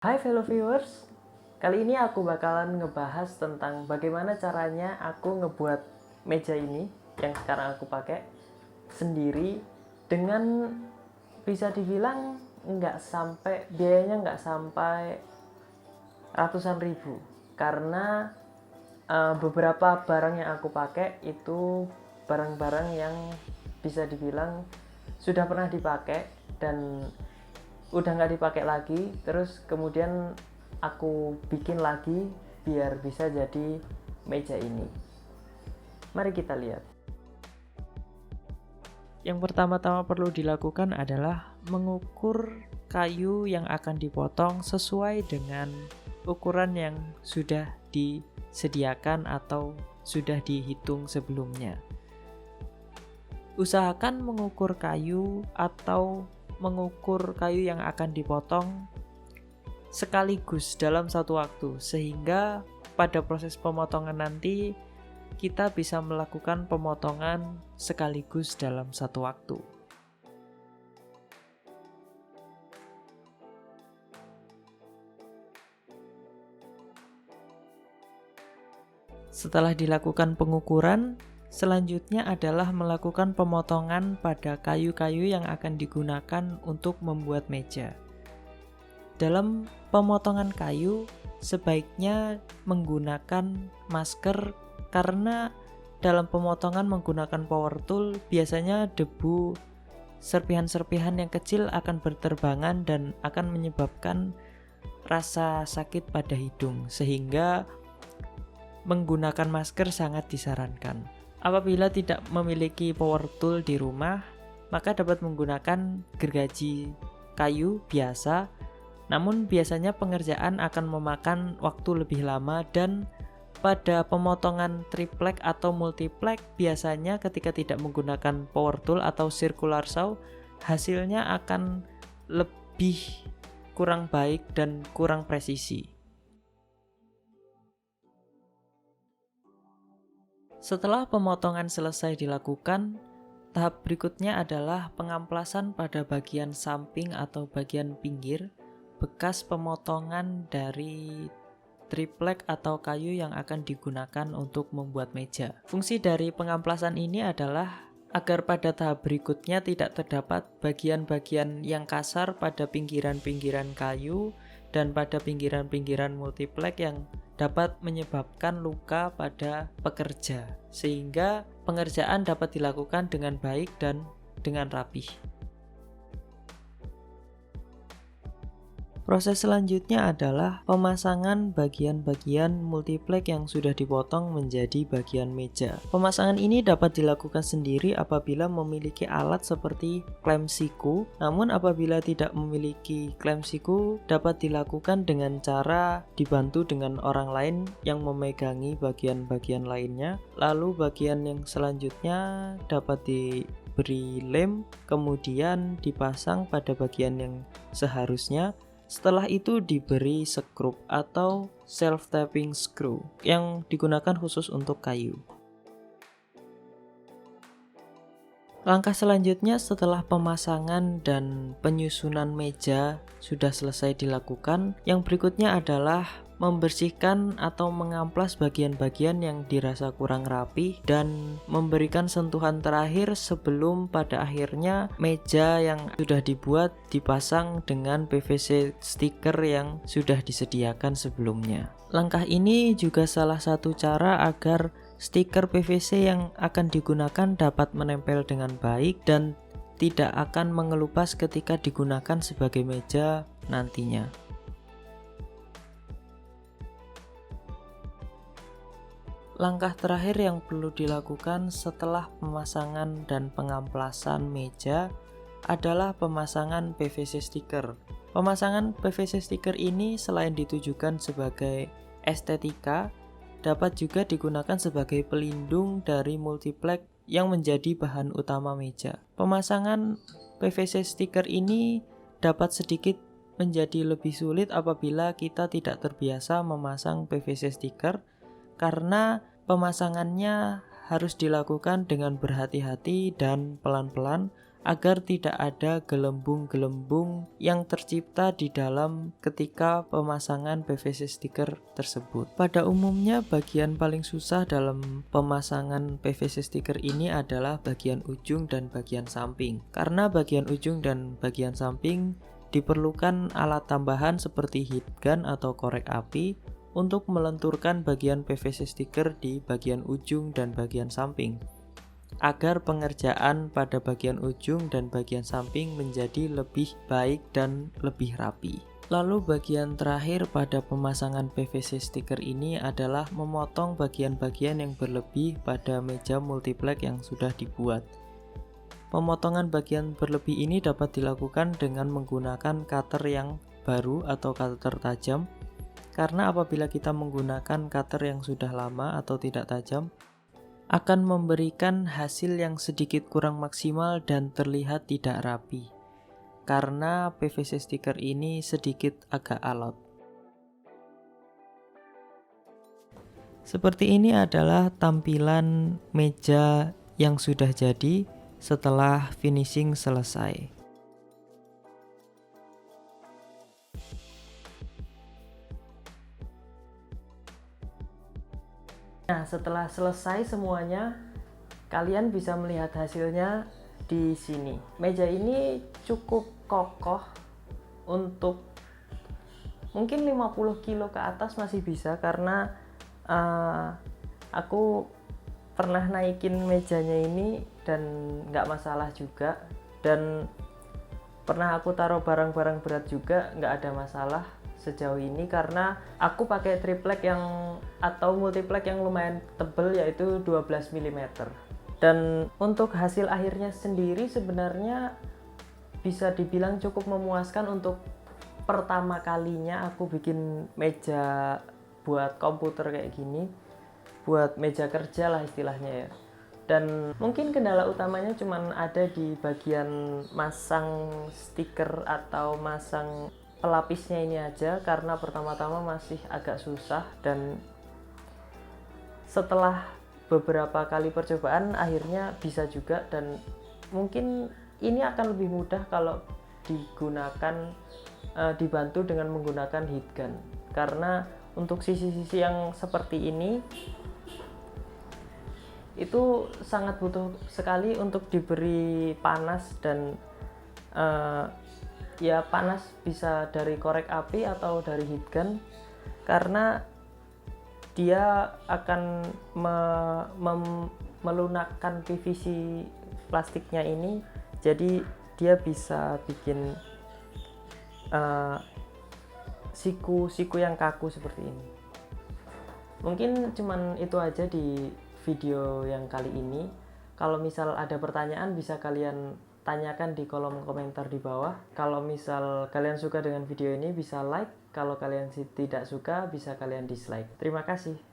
Hai fellow viewers, kali ini aku bakalan ngebahas tentang bagaimana caranya aku ngebuat meja ini yang sekarang aku pakai sendiri dengan bisa dibilang biayanya nggak sampai ratusan ribu karena beberapa barang yang aku pakai itu barang-barang yang bisa dibilang sudah pernah dipakai dan udah nggak dipakai lagi, terus kemudian aku bikin lagi biar bisa jadi meja ini. Mari kita lihat. Yang pertama-tama perlu dilakukan adalah mengukur kayu yang akan dipotong sesuai dengan ukuran yang sudah disediakan atau sudah dihitung sebelumnya. Usahakan mengukur kayu yang akan dipotong sekaligus dalam satu waktu, sehingga pada proses pemotongan nanti kita bisa melakukan pemotongan sekaligus dalam satu waktu. Setelah dilakukan pengukuran, selanjutnya adalah melakukan pemotongan pada kayu-kayu yang akan digunakan untuk membuat meja. Dalam pemotongan kayu, sebaiknya menggunakan masker karena dalam pemotongan menggunakan power tool, biasanya debu serpihan-serpihan yang kecil akan berterbangan dan akan menyebabkan rasa sakit pada hidung, sehingga menggunakan masker sangat disarankan. Apabila tidak memiliki power tool di rumah, maka dapat menggunakan gergaji kayu biasa, namun biasanya pengerjaan akan memakan waktu lebih lama, dan pada pemotongan triplek atau multiplek biasanya ketika tidak menggunakan power tool atau circular saw, hasilnya akan lebih kurang baik dan kurang presisi. Setelah pemotongan selesai dilakukan, tahap berikutnya adalah pengamplasan pada bagian samping atau bagian pinggir bekas pemotongan dari triplek atau kayu yang akan digunakan untuk membuat meja. Fungsi dari pengamplasan ini adalah agar pada tahap berikutnya tidak terdapat bagian-bagian yang kasar pada pinggiran-pinggiran kayu dan pada pinggiran-pinggiran multiplek yang dapat menyebabkan luka pada pekerja, sehingga pengerjaan dapat dilakukan dengan baik dan dengan rapih. Proses selanjutnya adalah pemasangan bagian-bagian multiplek yang sudah dipotong menjadi bagian meja. Pemasangan ini dapat dilakukan sendiri apabila memiliki alat seperti klem siku, namun apabila tidak memiliki klem siku dapat dilakukan dengan cara dibantu dengan orang lain yang memegangi bagian-bagian lainnya. Lalu bagian yang selanjutnya dapat diberi lem, kemudian dipasang pada bagian yang seharusnya. Setelah itu diberi sekrup atau self-tapping screw yang digunakan khusus untuk kayu. Langkah selanjutnya setelah pemasangan dan penyusunan meja sudah selesai dilakukan, yang berikutnya adalah membersihkan atau mengamplas bagian-bagian yang dirasa kurang rapi dan memberikan sentuhan terakhir sebelum pada akhirnya meja yang sudah dibuat dipasang dengan PVC stiker yang sudah disediakan sebelumnya. Langkah ini juga salah satu cara agar stiker PVC yang akan digunakan dapat menempel dengan baik dan tidak akan mengelupas ketika digunakan sebagai meja nantinya. Langkah terakhir yang perlu dilakukan setelah pemasangan dan pengamplasan meja adalah pemasangan PVC stiker. Pemasangan PVC stiker ini selain ditujukan sebagai estetika, dapat juga digunakan sebagai pelindung dari multiplek yang menjadi bahan utama meja. Pemasangan PVC stiker ini dapat sedikit menjadi lebih sulit apabila kita tidak terbiasa memasang PVC stiker, karena pemasangannya harus dilakukan dengan berhati-hati dan pelan-pelan agar tidak ada gelembung-gelembung yang tercipta di dalam ketika pemasangan PVC stiker tersebut. Pada umumnya bagian paling susah dalam pemasangan PVC stiker ini adalah bagian ujung dan bagian samping. Karena bagian ujung dan bagian samping diperlukan alat tambahan seperti heat gun atau korek api untuk melenturkan bagian PVC stiker di bagian ujung dan bagian samping, agar pengerjaan pada bagian ujung dan bagian samping menjadi lebih baik dan lebih rapi. Lalu bagian terakhir pada pemasangan PVC stiker ini adalah memotong bagian-bagian yang berlebih pada meja multiplex yang sudah dibuat. Pemotongan bagian berlebih ini dapat dilakukan dengan menggunakan cutter yang baru atau cutter tajam, karena apabila kita menggunakan cutter yang sudah lama atau tidak tajam, akan memberikan hasil yang sedikit kurang maksimal dan terlihat tidak rapi, karena PVC stiker ini sedikit agak alot. Seperti ini adalah tampilan meja yang sudah jadi setelah finishing selesai. Nah, setelah selesai semuanya, kalian bisa melihat hasilnya di sini. Meja ini cukup kokoh untuk mungkin 50 kilo ke atas masih bisa, karena aku pernah naikin mejanya ini dan nggak masalah juga, dan pernah aku taruh barang-barang berat juga nggak ada masalah sejauh ini, karena aku pakai triplek yang atau multiplek yang lumayan tebal, yaitu 12 mm. Dan untuk hasil akhirnya sendiri sebenarnya bisa dibilang cukup memuaskan untuk pertama kalinya aku bikin meja buat komputer kayak gini, buat meja kerja lah istilahnya ya. Dan mungkin kendala utamanya cuman ada di bagian masang stiker atau masang pelapisnya ini aja, karena pertama-tama masih agak susah, dan setelah beberapa kali percobaan akhirnya bisa juga, dan mungkin ini akan lebih mudah kalau digunakan dibantu dengan menggunakan heat gun, karena untuk sisi-sisi yang seperti ini itu sangat butuh sekali untuk diberi panas, dan ya panas bisa dari korek api atau dari heat gun, karena dia akan melunakkan PVC plastiknya ini, jadi dia bisa bikin siku yang kaku seperti ini. Mungkin cuman itu aja di video yang kali ini. Kalau misal ada pertanyaan bisa kalian tanyakan di kolom komentar di bawah. Kalau misal kalian suka dengan video ini bisa like, kalau kalian tidak suka bisa kalian dislike. Terima kasih.